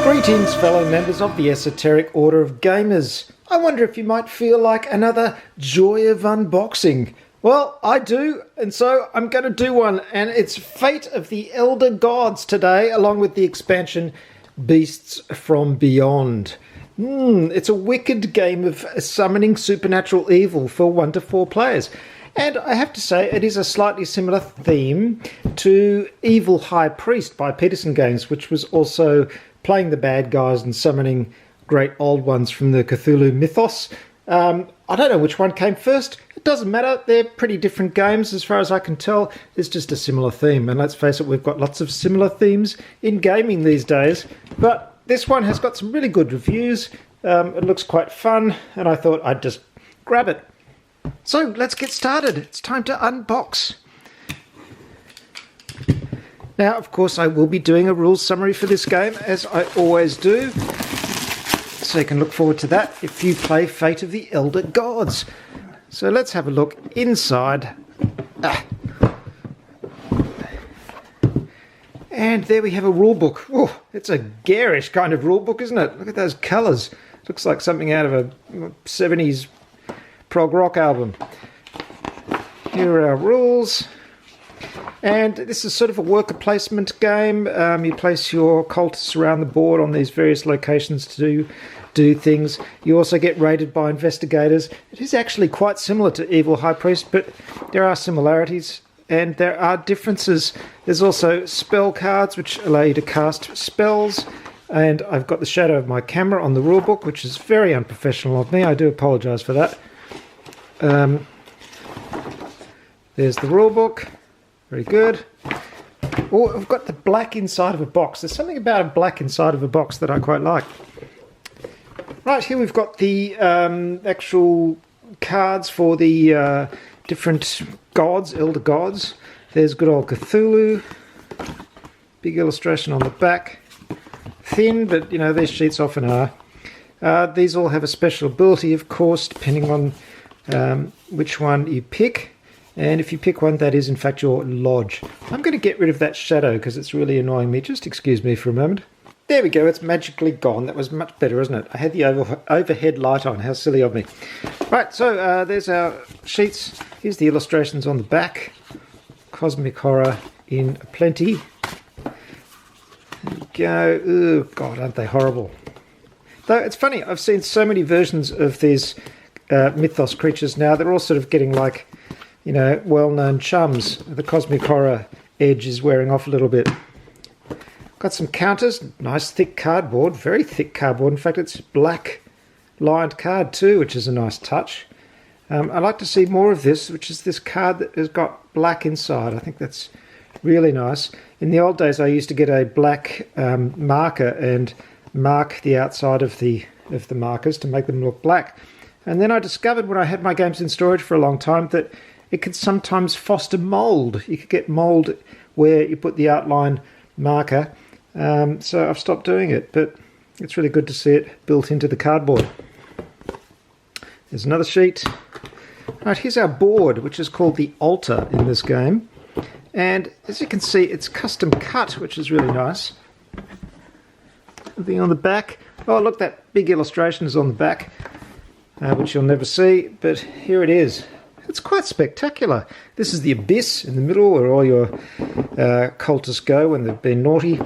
Greetings, fellow members of the Esoteric Order of Gamers. I wonder if you might feel like another joy of unboxing. Well, I do, and so I'm going to do one, and it's Fate of the Elder Gods today, along with the expansion Beasts from Beyond. It's a wicked game of summoning supernatural evil for 1 to 4 players. And I have to say, it is a slightly similar theme to Evil High Priest by Peterson Games, which was also playing the bad guys and summoning great old ones from the Cthulhu mythos. I don't know which one came first. It doesn't matter. They're pretty different games as far as I can tell. It's just a similar theme. And let's face it, we've got lots of similar themes in gaming these days. But this one has got some really good reviews. It looks quite fun, and I thought I'd just grab it. So let's get started. It's time to unbox. Now, of course, I will be doing a rules summary for this game, as I always do. So you can look forward to that if you play Fate of the Elder Gods. So let's have a look inside. And there we have a rulebook. Whoa, it's a garish kind of rulebook, isn't it? Look at those colours. Looks like something out of a 70s prog rock album. Here are our rules. And this is sort of a worker placement game. You place your cultists around the board on these various locations to do things. You also get raided by investigators. It is actually quite similar to Evil High Priest, but there are similarities and there are differences. There's also spell cards which allow you to cast spells. And I've got the shadow of my camera on the rulebook, which is very unprofessional of me. I do apologise for that. There's the rulebook. Very good. Oh, I've got the black inside of a box. There's something about a black inside of a box that I quite like. Right, here we've got the actual cards for the different gods, elder gods. There's good old Cthulhu. Big illustration on the back. Thin, but you know, these sheets often are. These all have a special ability, of course, depending on which one you pick. And if you pick one, that is in fact your lodge. I'm going to get rid of that shadow because it's really annoying me. Just excuse me for a moment. There we go, it's magically gone. That was much better, isn't it? I had the overhead light on. How silly of me. Right, so there's our sheets. Here's the illustrations on the back. Cosmic horror in plenty. There we go. Oh, God, aren't they horrible? Though it's funny, I've seen so many versions of these mythos creatures now. They're all sort of getting like, you know, well-known chums. The cosmic horror edge is wearing off a little bit. Got some counters, nice thick cardboard, very thick cardboard. In fact, it's black lined card too, which is a nice touch. I like to see more of this, which is this card that has got black inside. I think that's really nice. In the old days, I used to get a black marker and mark the outside of the markers to make them look black. And then I discovered when I had my games in storage for a long time that it could sometimes foster mould. You could get mould where you put the outline marker. So I've stopped doing it, but it's really good to see it built into the cardboard. There's another sheet. Right, here's our board, which is called the altar in this game. And as you can see, it's custom cut, which is really nice. Something on the back. Oh, look, that big illustration is on the back, which you'll never see, but here it is. It's quite spectacular. This is the abyss in the middle where all your cultists go when they've been naughty.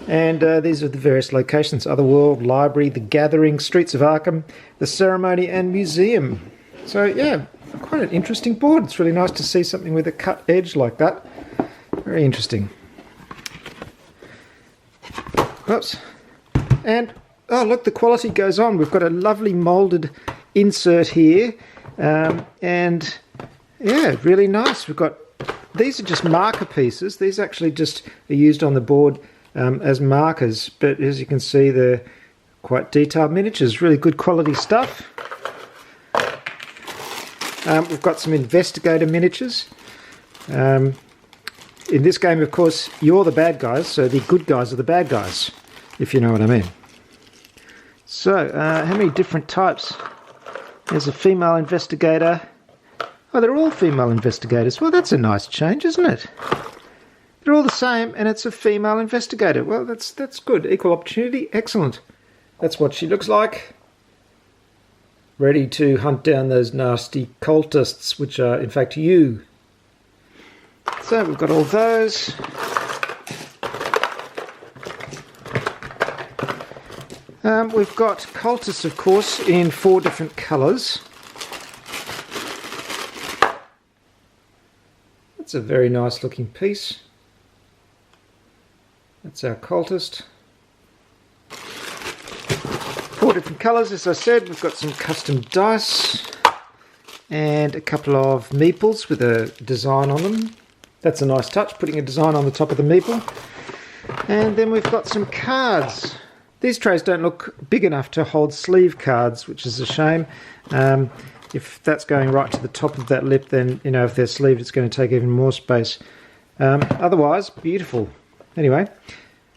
And these are the various locations: Otherworld, Library, The Gathering, Streets of Arkham, The Ceremony and Museum. So yeah, quite an interesting board. It's really nice to see something with a cut edge like that. Very interesting. Oops. And oh look, the quality goes on. We've got a lovely moulded insert here. And yeah, really nice. We've got, these are just marker pieces. These actually just are used on the board as markers, but as you can see, they're quite detailed miniatures. Really good quality stuff. We've got some Investigator Miniatures. In this game, of course, you're the bad guys, so the good guys are the bad guys, if you know what I mean. So, how many different types? There's a female investigator. Oh, they're all female investigators. Well, that's a nice change, isn't it? They're all the same, and it's a female investigator. Well, that's good. Equal opportunity. Excellent. That's what she looks like. Ready to hunt down those nasty cultists, which are, in fact, you. So we've got all those. We've got cultists, of course, in 4 different colours. That's a very nice looking piece. That's our cultist. 4 different colours, as I said. We've got some custom dice and a couple of meeples with a design on them. That's a nice touch, putting a design on the top of the meeple. And then we've got some cards. These trays don't look big enough to hold sleeve cards, which is a shame. If that's going right to the top of that lip, then, you know, if they're sleeved, it's going to take even more space. Otherwise, beautiful. Anyway,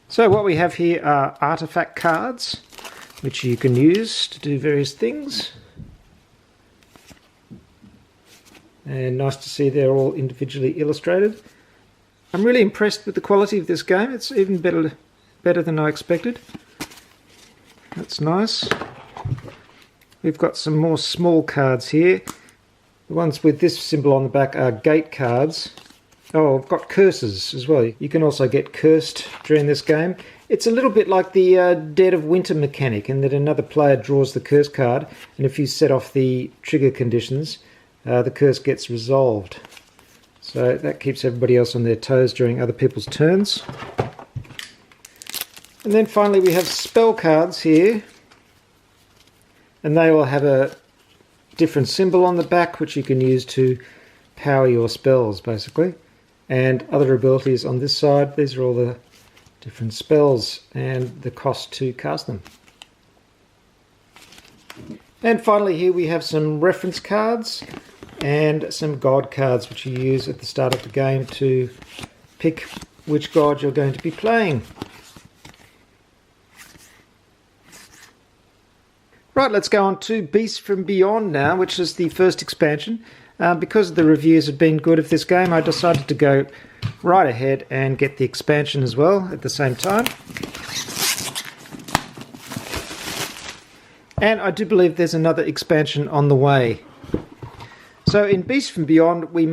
so what we have here are artifact cards, which you can use to do various things. And nice to see they're all individually illustrated. I'm really impressed with the quality of this game. It's even better than I expected. That's nice. We've got some more small cards here. The ones with this symbol on the back are gate cards. Oh, I've got curses as well. You can also get cursed during this game. It's a little bit like the Dead of Winter mechanic, in that another player draws the curse card, and if you set off the trigger conditions, the curse gets resolved. So that keeps everybody else on their toes during other people's turns. And then finally we have spell cards here, and they will have a different symbol on the back which you can use to power your spells, basically. And other abilities on this side. These are all the different spells and the cost to cast them. And finally here we have some reference cards and some god cards which you use at the start of the game to pick which god you're going to be playing. Right, let's go on to Beasts from Beyond now, which is the first expansion. Because the reviews had been good of this game, I decided to go right ahead and get the expansion as well at the same time. And I do believe there's another expansion on the way. So in Beasts from Beyond, we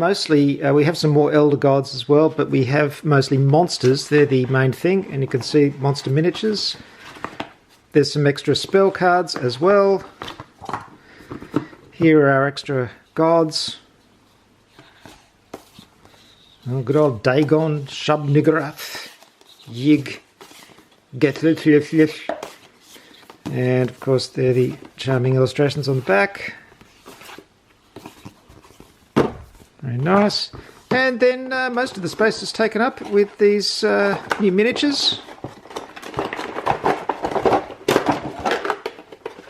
have some more elder gods as well, but we have mostly monsters. They're the main thing, and you can see monster miniatures. There's some extra spell cards as well. Here are our extra gods. Oh, good old Dagon, Shub-Niggurath, Yig, Getlithlithlith. And of course they're the charming illustrations on the back. Very nice. And then most of the space is taken up with these new miniatures.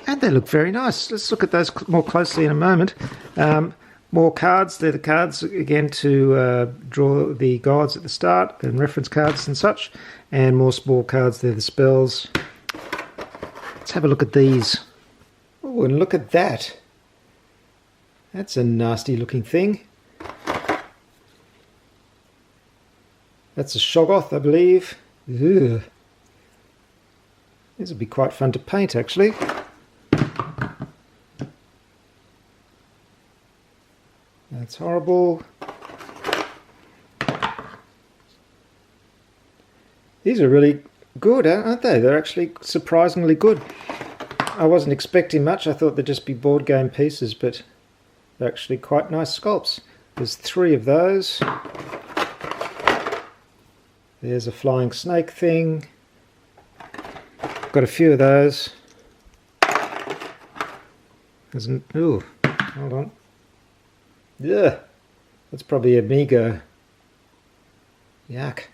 And they look very nice. Let's look at those more closely in a moment. More cards. They're the cards, again, to draw the gods at the start, and reference cards and such. And more small cards. They're the spells. Let's have a look at these. Oh, and look at that. That's a nasty looking thing. That's a Shoggoth, I believe. Ugh. These would be quite fun to paint, actually. That's horrible. These are really good, aren't they? They're actually surprisingly good. I wasn't expecting much. I thought they'd just be board game pieces, but they're actually quite nice sculpts. There's 3 of those. There's a flying snake thing. Got a few of those. Ooh, hold on. Yeah, that's probably a Migo. Yuck.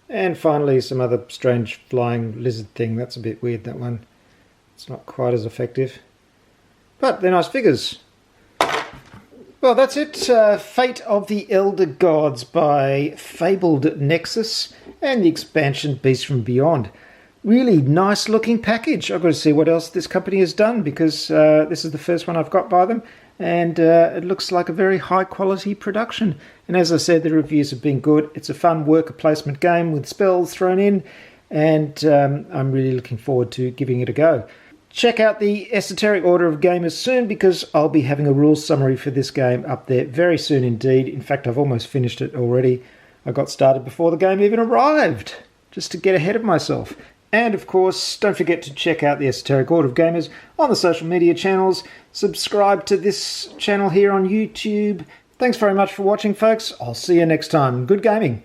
And finally some other strange flying lizard thing. That's a bit weird, that one. It's not quite as effective. But they're nice figures. Well, that's it. Fate of the Elder Gods by Fabled Nexus and the expansion Beasts from Beyond. Really nice looking package. I've got to see what else this company has done, because this is the first one I've got by them. and it looks like a very high quality production. And as I said, the reviews have been good. It's a fun worker placement game with spells thrown in, and I'm really looking forward to giving it a go. Check out the Esoteric Order of Gamers soon, because I'll be having a rules summary for this game up there very soon indeed. In fact, I've almost finished it already. I got started before the game even arrived, just to get ahead of myself. And of course, don't forget to check out the Esoteric Order of Gamers on the social media channels. Subscribe to this channel here on YouTube. Thanks very much for watching, folks. I'll see you next time. Good gaming.